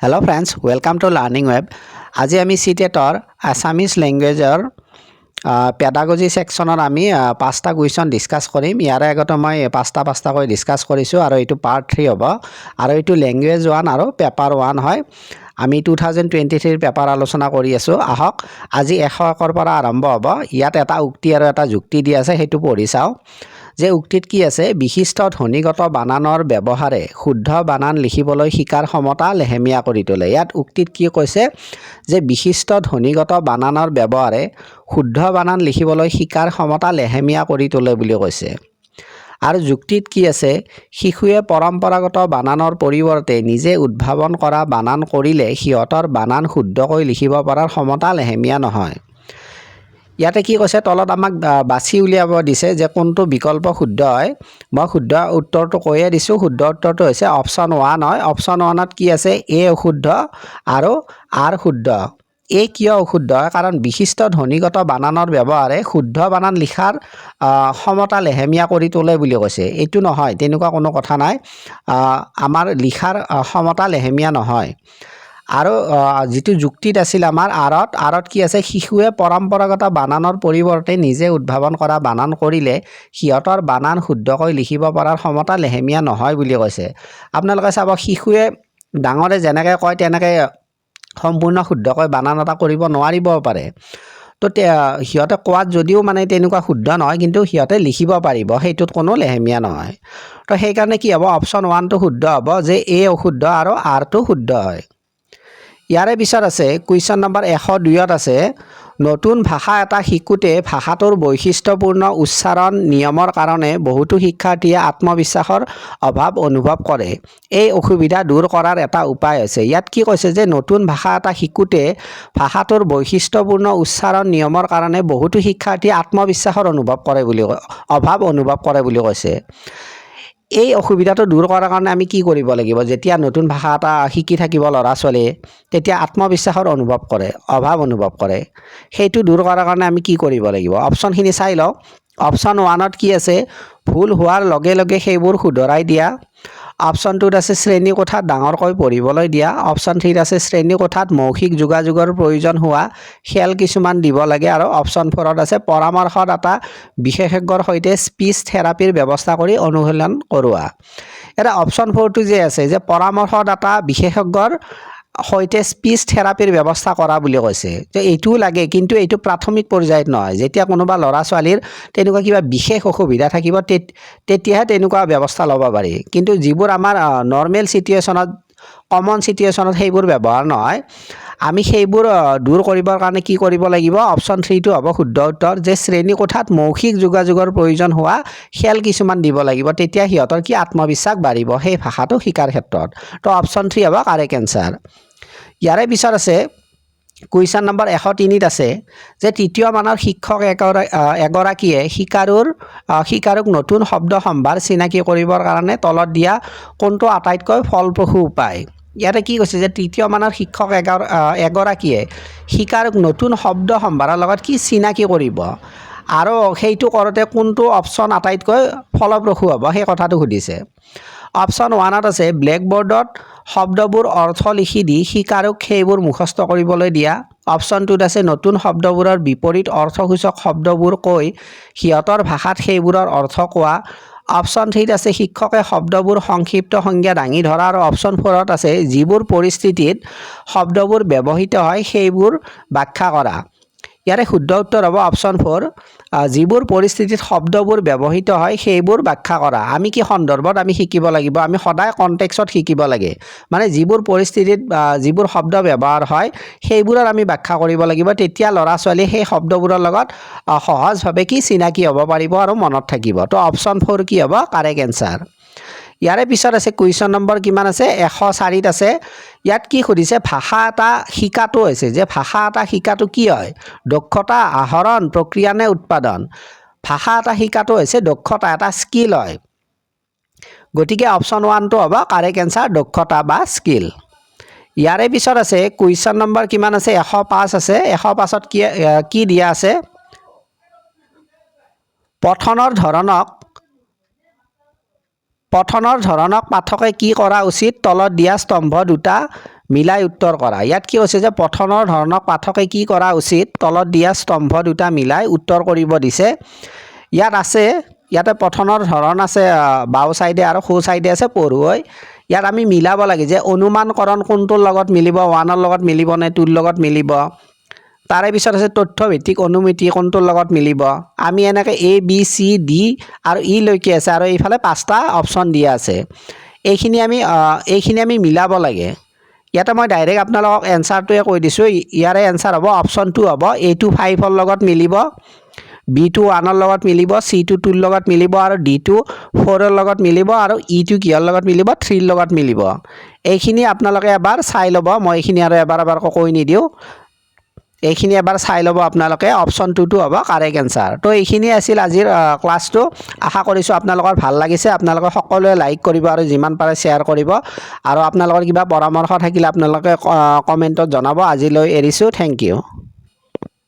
Hello friends, welcome to Learning Web. আজি আমি সিটেটৰ Assamese ল্যাঙ্গুৱেজৰ pedagogy সেকশনৰ আমি পাঁচটা কুৱেশ্যন ডিসকাস কৰিম। ইয়াৰে আগতে মই পাঁচটা কৈ ডিসকাস কৰিছো আৰু এটো পাৰ্ট 3 হ'ব আৰু এটো ল্যাঙ্গুৱেজ 1 আৰু পেপাৰ 1 হয়। আমি 2023 পেপাৰ আলোচনা কৰি আছো। আহক আজি 101 পৰা আৰম্ভ হ'ব। ইয়াত এটা উক্তি আৰু এটা যুক্তি দি আছে, হেতু পঢ়ি চাও। যে উক্তিত কি আছে, বিশিষ্ট ধ্বনিগত বানানৰ ব্যৱহাৰে শুদ্ধ বানান লিখিবলৈ শিকাৰ ক্ষমতা লেহেমিয়া কৰি তোলে। ইয়াত উক্তিত কি কৈছে যে বিশিষ্ট ধ্বনিগত বানানৰ ব্যৱহাৰে শুদ্ধ বানান লিখিবলৈ শিকাৰ ক্ষমতা লেহেমিয়া কৰি তোলে বুলি কৈছে। আৰু যুক্তিত কি আছে, শিশুৱে পৰম্পৰাগত বানানৰ পৰিৱৰ্তে নিজে উদ্ভাৱন কৰা বানান কৰিলে সিহঁতৰ বানান শুদ্ধকৈ লিখিব পৰাৰ ক্ষমতা লেহেমিয়া নহয়। ইয়াতে কি কৈছে, তলত আমাক বাছি উলিয়াব দিছে যে কোনটো বিকল্প শুদ্ধ হয়। মই শুদ্ধ উত্তৰটো কৈয়ে দিছো। শুদ্ধ উত্তৰটো হৈছে অপচন 1 হয়। অপচন 1ত কি আছে, এ অশুদ্ধ আৰু আৰ শুদ্ধ। এ কিয় অশুদ্ধ হয়, কাৰণ বিশিষ্ট ধ্বনিগত বানানৰ ব্যৱহাৰে শুদ্ধ বানান লিখাৰ ক্ষমতা লেহেমিয়া কৰি তোলে বুলি কৈছে। এইটো নহয়, তেনেকুৱা কোনো কথা নাই। আমাৰ লিখাৰ ক্ষমতা লেহেমিয়া নহয়। আৰু যেটো যুক্তিত আছিল আমাৰ আৰত কি আছে, শিশুৱে পৰম্পৰাগত বানানৰ পৰিৱৰ্তে নিজে উদ্ভাৱন কৰা বানান কৰিলে সিহঁতৰ বানান শুদ্ধকৈ লিখিব পৰাৰ ক্ষমতা লেহেমিয়া নহয় বুলি কৈছে। আপোনালোকে চাব, শিশুৱে ডাঙৰে যেনেকৈ কয় তেনেকৈ সম্পূৰ্ণ শুদ্ধকৈ বানান এটা কৰিব নোৱাৰিব পাৰে। তো সিহঁতে কোৱাত যদিও মানে তেনেকুৱা শুদ্ধ নহয়, কিন্তু সিহঁতে লিখিব পাৰিব, সেইটোত কোনো লেহেমিয়া নহয়। তো সেইকাৰণে কি হ'ব, অপচন 1টো শুদ্ধ হ'ব, যে এ অশুদ্ধ আৰু আৰটো শুদ্ধ হয়। ইয়াৰে পিছত আছে কুৱেশ্যন নম্বৰ 102ত আছে, নতুন ভাষা এটা শিকোঁতে ভাষাটোৰ বৈশিষ্ট্যপূৰ্ণ উচ্চাৰণ নিয়মৰ কাৰণে বহুতো শিক্ষাৰ্থীয়ে আত্মবিশ্বাসৰ অভাৱ অনুভৱ কৰে। এই অসুবিধা দূৰ কৰাৰ এটা উপায় আছে। ইয়াত কি কৈছে যে নতুন ভাষা এটা শিকোঁতে ভাষাটোৰ বৈশিষ্ট্যপূৰ্ণ উচ্চাৰণ নিয়মৰ কাৰণে বহুতো শিক্ষাৰ্থীয়ে আত্মবিশ্বাসৰ অভাৱ অনুভৱ কৰে বুলি কৈছে। এই অসুবিধাটো দূৰ কৰাৰ কাৰণে আমি কি কৰিব লাগিব, যেতিয়া নতুন ভাষা এটা শিকি থাকিব ল'ৰা ছোৱালীয়ে, তেতিয়া আত্মবিশ্বাসৰ অভাৱ অনুভৱ কৰে। সেইটো দূৰ কৰাৰ কাৰণে আমি কি কৰিব লাগিব, অপচনখিনি চাই লওঁ। অপচন 1ত কি আছে, ভুল হোৱাৰ লগে লগে সেইবোৰ শুধৰাই দিয়া। অপচন 2ত আছে শ্ৰেণীকোঠাত ডাঙৰকৈ পঢ়িবলৈ দিয়া। অপচন 3ত আছে শ্ৰেণীকোঠাত মৌখিক যোগাযোগৰ প্ৰয়োজন হোৱা খেল কিছুমান দিব লাগে। আৰু অপচন 4ত আছে পৰামৰ্শদাতা বিশেষজ্ঞৰ সৈতে স্পীচ থেৰাপিৰ ব্যৱস্থা কৰি অনুশীলন কৰোৱা। এটা অপচন 4টো যে আছে, যে পৰামৰ্শদাতা বিশেষজ্ঞৰ সৈতে স্পীচ থেৰাপিৰ ব্যৱস্থা কৰা বুলি কৈছে। তো এইটোও লাগে, কিন্তু এইটো প্ৰাথমিক পৰ্যায়ত নহয়। যেতিয়া কোনোবা ল'ৰা ছোৱালীৰ তেনেকুৱা কিবা বিশেষ অসুবিধা থাকিব, তেতিয়াহে তেনেকুৱা ব্যৱস্থা ল'ব পাৰি। কিন্তু যিবোৰ আমাৰ নৰ্মেল চিটুৱেশ্যনত, কমন চিটুৱেশ্যনত সেইবোৰ ব্যৱহাৰ নহয়। আমি সেইবোৰ দূৰ কৰিবৰ কাৰণে কি কৰিব লাগিব, অপচন 3টো হ'ব শুদ্ধ উত্তৰ, যে শ্ৰেণীকোঠাত মৌখিক যোগাযোগৰ প্ৰয়োজন হোৱা খেল কিছুমান দিব লাগিব। তেতিয়া সিহঁতৰ কি আত্মবিশ্বাস বাঢ়িব সেই ভাষাটো শিকাৰ ক্ষেত্ৰত। তো অপচন 3 হ'ব কাৰেক্ট এনসাৰ। ইয়াৰে পিছত আছে কুৱেশ্যন নম্বৰ 103ত আছে, যে তৃতীয় মানৰ শিক্ষক এগৰাকীয়ে শিকাৰুক নতুন শব্দ সম্ভাৰ চিনাকি কৰিবৰ কাৰণে তলত দিয়া কোনটো আটাইতকৈ ফলপ্ৰসূ উপায়। ইয়াতে কি কৈছে, যে তৃতীয় মানৰ শিক্ষক এগৰাকীয়ে শিকাৰুক নতুন শব্দ সম্ভাৰৰ লগত কি চিনাকি কৰিব, আৰু সেইটো কৰোঁতে কোনটো অপচন আটাইতকৈ ফলপ্ৰসূ হ'ব, সেই কথাটো সুধিছে। অপচন 1ত আছে ব্লেকবৰ্ডত শব্দবোৰ অৰ্থ লিখি দি শিকাৰুক সেইবোৰ মুখস্থ কৰিবলৈ দিয়া। অপচন 2ত আছে নতুন শব্দবোৰৰ বিপৰীত অৰ্থসূচক শব্দবোৰ কৈ সিহঁতৰ ভাষাত সেইবোৰৰ অৰ্থ কোৱা। অপচন 3ত আছে শিক্ষকে শব্দবোৰ সংক্ষিপ্ত সংজ্ঞা দাঙি ধৰা। আৰু অপচন 4ত আছে যিবোৰ পৰিস্থিতিত শব্দবোৰ ব্যৱহৃত হয় সেইবোৰ ব্যাখ্যা কৰা। ইয়াৰে শুদ্ধ উত্তৰ হ'ব অপচন 4, যিবোৰ পৰিস্থিতিত শব্দবোৰ ব্যৱহৃত হয় সেইবোৰ ব্যাখ্যা কৰা। আমি কি সন্দৰ্ভত আমি শিকিব লাগিব, আমি সদায় কনটেক্সট শিকিব লাগে। মানে যিবোৰ পৰিস্থিতিত যিবোৰ শব্দ ব্যৱহাৰ হয় সেইবোৰৰ আমি ব্যাখ্যা কৰিব লাগিব। তেতিয়া ল'ৰা ছোৱালী সেই শব্দবোৰৰ লগত সহজভাৱে কি চিনাকি হ'ব পাৰিব আৰু মনত থাকিব। তো অপচন 4 কি হ'ব কাৰেক্ট এনসাৰ। ইয়াৰে পিছত আছে কুৱেশ্যন নম্বৰ কিমান আছে, 104ত আছে। ইয়াত কি সুধিছে, ভাষা এটা শিকাটো হৈছে, যে ভাষা এটা শিকাটো কি হয়, দক্ষতা, আহৰণ, প্ৰক্ৰিয়া নে উৎপাদন। ভাষা এটা শিকাটো হৈছে দক্ষতা, এটা স্কিল হয়। গতিকে অপচন 1টো হ'ব কাৰেক্ট এনসাৰ, দক্ষতা বা স্কিল। ইয়াৰে পিছত আছে কুৱেশ্যন নম্বৰ কিমান আছে, 105 আছে। 105ত কি দিয়া আছে, পঠনৰ ধৰণক পাঠকে কি কৰা উচিত, তলত দিয়া স্তম্ভ দুটা মিলাই উত্তৰ কৰা ইয়াত কি হৈছে যে পঠনৰ ধৰণক পাঠকে কি কৰা উচিত তলত দিয়া স্তম্ভ দুটা মিলাই উত্তৰ কৰিব দিছে ইয়াত আছে ইয়াতে পঠনৰ ধৰণ আছে বাও সাইডে আৰু সো সাইডে আছে পঢ়ুৱৈ ইয়াত আমি মিলাব লাগে যে অনুমানকৰণ কোনটোৰ লগত মিলিব 1 ৰ লগত মিলিব নে 2 ৰ লগত মিলিব তাৰে পিছত আছে তথ্যভিত্তিক অনুমিতি কোনটোৰ লগত মিলিব আমি এনেকৈ এ বি সি ডি আৰু ই লৈকে আছে আৰু এইফালে 5টা অপচন দিয়া আছে এইখিনি আমি মিলাব লাগে ইয়াতে মই ডাইৰেক্ট আপোনালোকক এনসাৰটোৱে কৈ দিছোঁ ইয়াৰে এনসাৰ হ'ব অপচন 2 হ'ব A2 5 ৰ লগত মিলিব B2 1 ৰ লগত মিলিব C2 2 ৰ লগত মিলিব আৰু D2 4 ৰ লগত মিলিব আৰু E2 কিহৰ লগত মিলিব 3 ৰ লগত মিলিব এইখিনি আপোনালোকে এবাৰ চাই ল'ব মই এইখিনি আৰু এবাৰ কৈ নিদিওঁ এইখিনি এবাৰ চাই ল'ব আপোনালোকে অপচন 2 টো হ'ব কাৰেক্ট এনসাৰ তো এইখিনি আছিল আজিৰ ক্লাছটো আশা কৰিছোঁ আপোনালোকৰ ভাল লাগিছে আপোনালোকে সকলোৱে লাইক কৰিব আৰু যিমান পাৰে শ্বেয়াৰ কৰিব আৰু আপোনালোকৰ কিবা পৰামৰ্শ থাকিলে আপোনালোকে কমেণ্টত জনাব আজিলৈ এৰিছোঁ থেংক ইউ